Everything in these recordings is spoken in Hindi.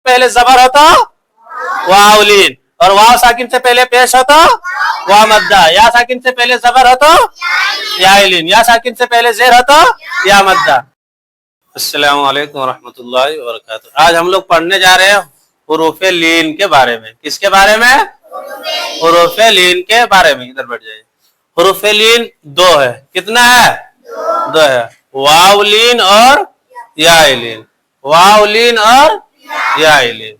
पहले जबर हो तो वाउलीन, और वाव साकिन से पहले पेश हो तो वाव मद्दा, या साकिन से पहले जबर हो तो याइलिन, या साकिन से पहले जेर हो तो या मद्दा। अस्सलामु अलैकुम वरहमतुल्लाहि वबरकातुहू। आज हम लोग पढ़ने जा रहे हैं हुरूफे लीन के बारे में। किसके बारे में? हुरूफे लीन के बारे में। इधर बैठ जाइए। हुरूफे लीन दो है। कितना है? दो है। वाउलीन और याइलिन। वाउलीन और याइलिन।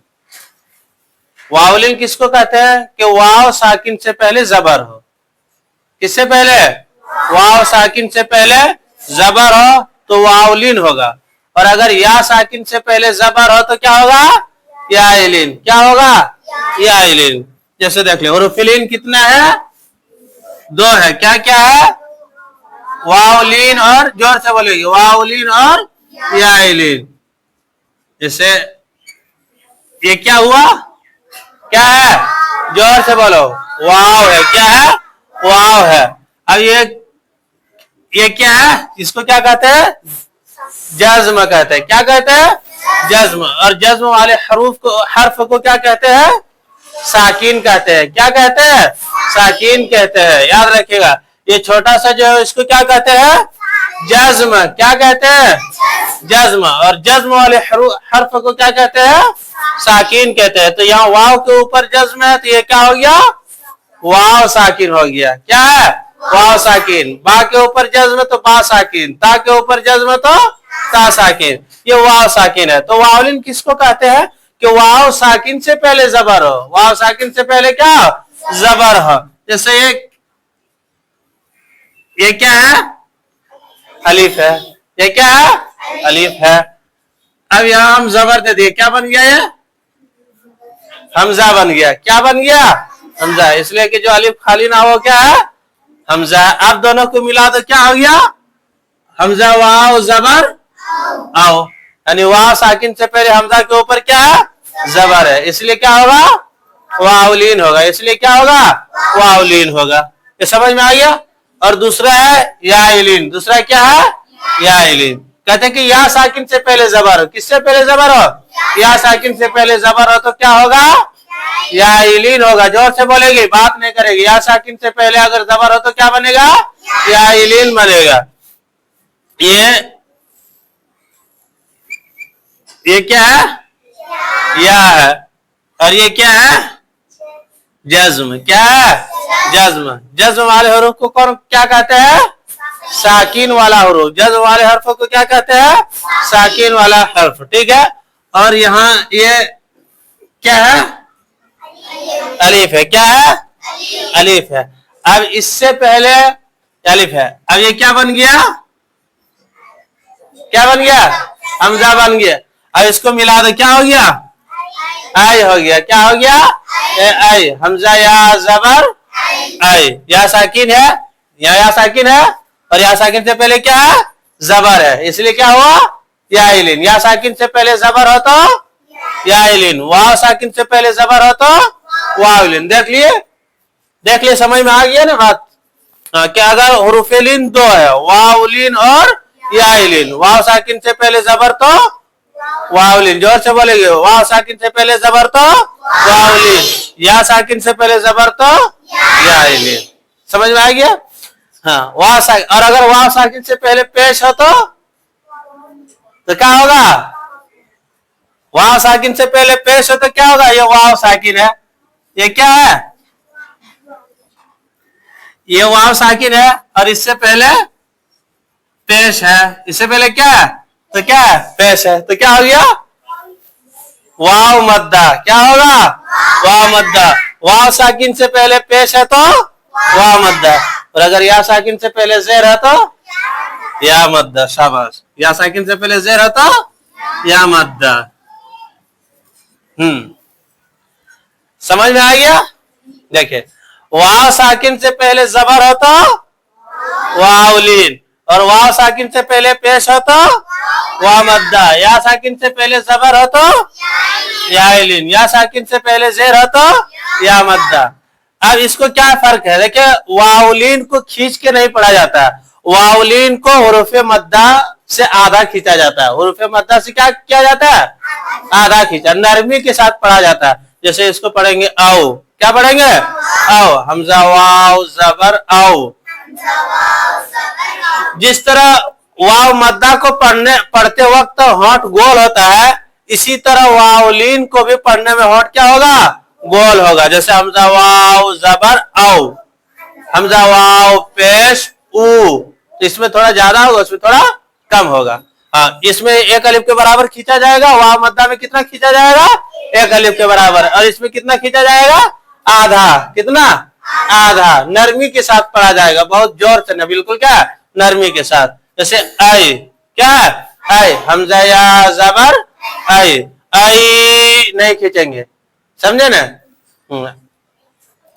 वाउलीन किसको कहते हैं? कि वाव साकिन से पहले जबर हो। किससे पहले? वाव साकिन से पहले जबर हो तो वाउलीन होगा, और अगर या साकिन से पहले जबर हो तो क्या होगा? याइलिन। क्या होगा? याइलिन। जैसे देख ले, हुरूफे लीन कितना है? दो है। क्या क्या है? वाउलीन और, जोर से बोलेगी, वाउलीन और याइलिन। जैसे ये क्या हुआ? क्या है? जोर से बोलो। वाव है। क्या है? वाव है। अब ये क्या है? इसको क्या कहते हैं? जज्म कहते हैं। क्या कहते हैं? जज्म। और जज्म वाले हर्फ को क्या कहते हैं? साकिन कहते हैं। क्या कहते हैं? साकिन कहते हैं। याद रखिएगा, ये छोटा सा जो है इसको क्या कहते हैं? जज्म। क्या कहते हैं? जज्म। और जज्म वाले हर्फ को क्या कहते हैं? साकिन कहते हैं। तो यहाँ वाव के ऊपर जज्म है, तो ये क्या हो गया? वाव साकिन हो गया। क्या है? वाव साकिन। बा के ऊपर जज्म तो बा साकिन, ता के ऊपर जज्म तो ता साकिन। ये वाव साकिन है। तो वाउलिन किसको कहते हैं? कि वाव साकिन से पहले जबर हो। वाव साकिन से पहले क्या हो? जबर हो। जैसे ये क्या है? अलीफ है। ये क्या है? अलीफ है। अब यहां हम जबर दे दिए, क्या बन गया? ये हमजा बन गया। क्या बन गया? हमजा। इसलिए कि जो अलीफ खाली ना हो क्या है? हमजा। अब दोनों को मिला तो क्या हो गया? हमजा वाव जबर आओ, यानी वाव साकिन से पहले हमजा के ऊपर क्या है? जबर है। इसलिए क्या होगा? वाउलीन होगा। इसलिए क्या होगा? वाउलीन होगा। ये समझ में आ गया? और दूसरा है याइलिन। दूसरा क्या है? याइलिन। कहते हैं कि या साकिन से पहले जबर हो। किससे पहले जबर हो? या साकिन से पहले जबर हो तो क्या होगा? याइलिन होगा। जोर से बोलेगी, बात नहीं करेगी। या साकिन से पहले अगर जबर हो तो क्या बनेगा? याइलिन बनेगा। ये क्या है? या है। और ये क्या है? जज्म। क्या है? जज्म। जज्म वाले हरूफ को कौन क्या कहते हैं? साकिन वाला हरूफ। जज्म वाले हर्फ को क्या कहते हैं? साकिन वाला हर्फ। ठीक है। और यहाँ ये क्या है? अलीफ है। क्या है? अलीफ है। अब इससे पहले अलीफ है। अब ये क्या बन गया? क्या बन गया? हमजा बन गया। अब इसको मिला दो, क्या हो गया? आई हो गया। क्या हो गया? आई। हमजा या जबर आई। या साकिन है, या साकिन है, और या साकिन से पहले क्या है? जबर है। इसलिए क्या हुआ? याइलिन। या साकिन से पहले जबर हो तो याइलिन। वाव साकिन से पहले जबर हो तो वाउलिन। देख लिए, समझ में आ गया ना बात? क्या अगर हुरूफे लीन दो है, वाउलिन और याइलिन। वाव साकिन से पहले जबर तो वाउलिन। जोर से बोलेंगे, वाव साकिन से पहले जबर तो वाउलिन, या साकिन से पहले जबर तो याइलिन। समझ में आ गया? हाँ। और अगर वाव साकिन से पहले पेश हो तो क्या होगा? वाव साकिन से पहले पेश हो तो क्या होगा? ये वाव साकिन है। ये क्या है? ये वाव साकिन है, और इससे पहले पेश है। इससे पहले क्या है? तो क्या है? पेश है। तो क्या हो गया? वाव मद्दा। क्या होगा? वाव मद्दा। वाव साकिन से पहले पेश है तो वाव मद्दा, और अगर या साकिन से पहले जेर है तो या मद्दा। शाबाश। या साकिन से पहले जेर है तो या मद्दा। समझ में आ गया? देखिए, वाव साकिन से पहले जबर हो तो वाउलीन, और वाव साकिन से पहले पेश हो तो वाव मद्दा। या साकिन से पहले जबर हो तो याइलिन। या साकिन से पहले जेर हो तो या मद्दा। अब इसको क्या फर्क है? देखिए, वाउलीन को खींच के नहीं पढ़ा जाता। वाउलीन को हुरूफे मद्दा से आधा खींचा जाता है। हुरूफ मद्दा से क्या किया जाता है? आधा खींचा, नरमी के साथ पढ़ा जाता है। जैसे इसको पढ़ेंगे औ, क्या पढ़ेंगे? औ, हमजा वाव जबर औ। जिस तरह वाव मद्दा को पढ़ते वक्त होंठ गोल होता है, इसी तरह वावलीन को भी पढ़ने में होंठ क्या होगा? गोल होगा। जैसे हमजा वाव जबर औ, हमजा वाव पेश ऊ, तो इसमें थोड़ा ज्यादा होगा, उसमें थोड़ा कम होगा। हाँ, इसमें एक अलिफ के बराबर खींचा जाएगा, वाव मद्दा में कितना खींचा जाएगा? एक अलिफ के बराबर। और इसमें कितना खींचा जाएगा? आधा। कितना? आधा। नरमी के साथ पढ़ा जाएगा, बहुत जोर से, न बिल्कुल क्या नरमी के साथ। जैसे आई, क्या है? आई, हमजा या जबर आई, आई नहीं खींचेंगे, समझे ना?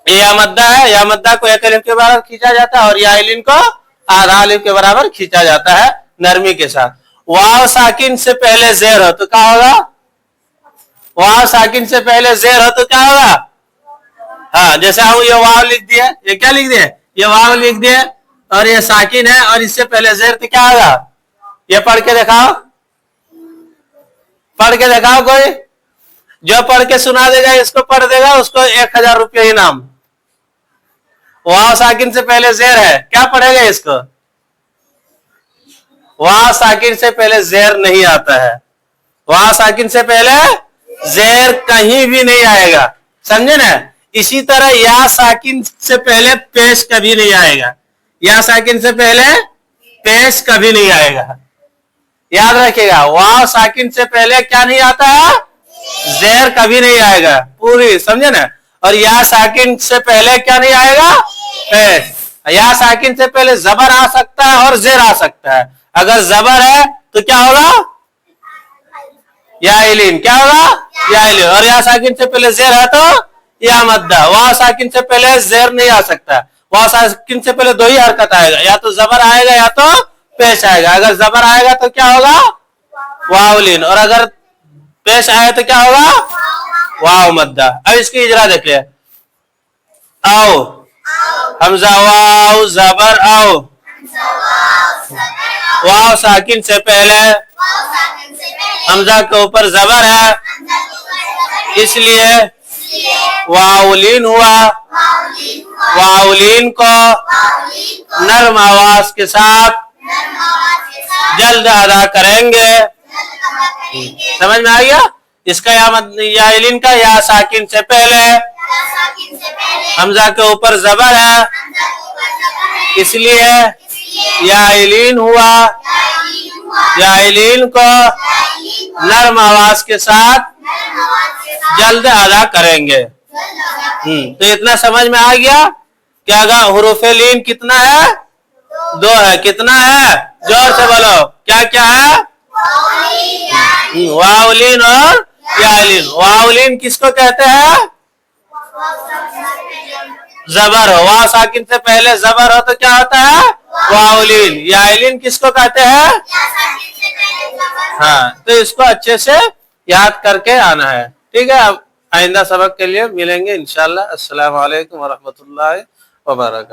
या मद्दा है, या मद्दा को एक अलिफ के बराबर खींचा जाता है और या अलिफ को आधा अलिफ के बराबर खींचा जाता है नरमी के साथ। वाव साकिन से पहले जेर हो तो क्या होगा? वाव साकिन से पहले जेर हो तो क्या होगा? हाँ, जैसे हम ये वाव लिख दिए, ये क्या लिख दिए? ये वाव लिख दिए और ये साकिन है और इससे पहले जेर तो क्या होगा? ये पढ़ के दिखाओ, पढ़ के दिखाओ कोई, जो पढ़ के सुना देगा, इसको पढ़ देगा, उसको 1000 रुपये इनाम। वाव साकिन से पहले जेर है, क्या पढ़ेगा इसको? वाव साकिन से पहले जेर नहीं आता है, वाव साकिन से पहले जेर कहीं भी नहीं आएगा, समझे ना? इसी तरह या साकिन से पहले पेश कभी नहीं आएगा, या साकिन से पहले पेश कभी नहीं आएगा, याद रखिएगा। वाव साकिन से पहले क्या नहीं आता है? जेर कभी नहीं आएगा, पूरी, समझे ना? और या साकिन से पहले क्या नहीं आएगा? पेश। या साकिन से पहले जबर आ सकता है और जेर आ सकता है। अगर जबर है तो क्या होगा? या इलीन, क्या होगा? या इलीन। और या साकिन से पहले जेर है तो या मद्दा। वाव साकिन से पहले जेर नहीं आ सकता, वाव साकिन से पहले दो ही हरकत आएगा, या तो जबर आएगा या तो पेश आएगा। अगर जबर आएगा तो क्या होगा? वावलीन, और अगर पेश आए तो क्या होगा? वाव मद्दा। अब इसकी इजरा देखिए, आओ, हमजा वाव जबर आओ, वाव साकिन से पहले हमजा के ऊपर जबर है, इसलिए वावलीन हुआ। वावलीन को नर्म आवाज के साथ जल्द अदा करेंगे। समझ में आ गया? इसका या इलीन का या साकिन से पहले हमजा के ऊपर जबर है, इसलिए या इलीन हुआ। या इलीन को नर्म आवाज के साथ जल्द अदा करेंगे। तो इतना समझ में आ गया? क्या अगर हुरूफे लीन कितना है? 2 है। कितना है? जोर से बोलो, क्या क्या है? वावलीन और यालीन। वावलीन किसको कहते हैं? जबर हो, वाव साकिन से पहले जबर हो तो क्या होता है? वावलीन। यालीन किसको कहते हैं? हाँ, तो इसको अच्छे से याद करके आना है, ठीक है? अब आइंदा सबक के लिए मिलेंगे इंशाल्लाह। अस्सलाम वालेकुम व रहमतुल्लाहि व बरकातहू।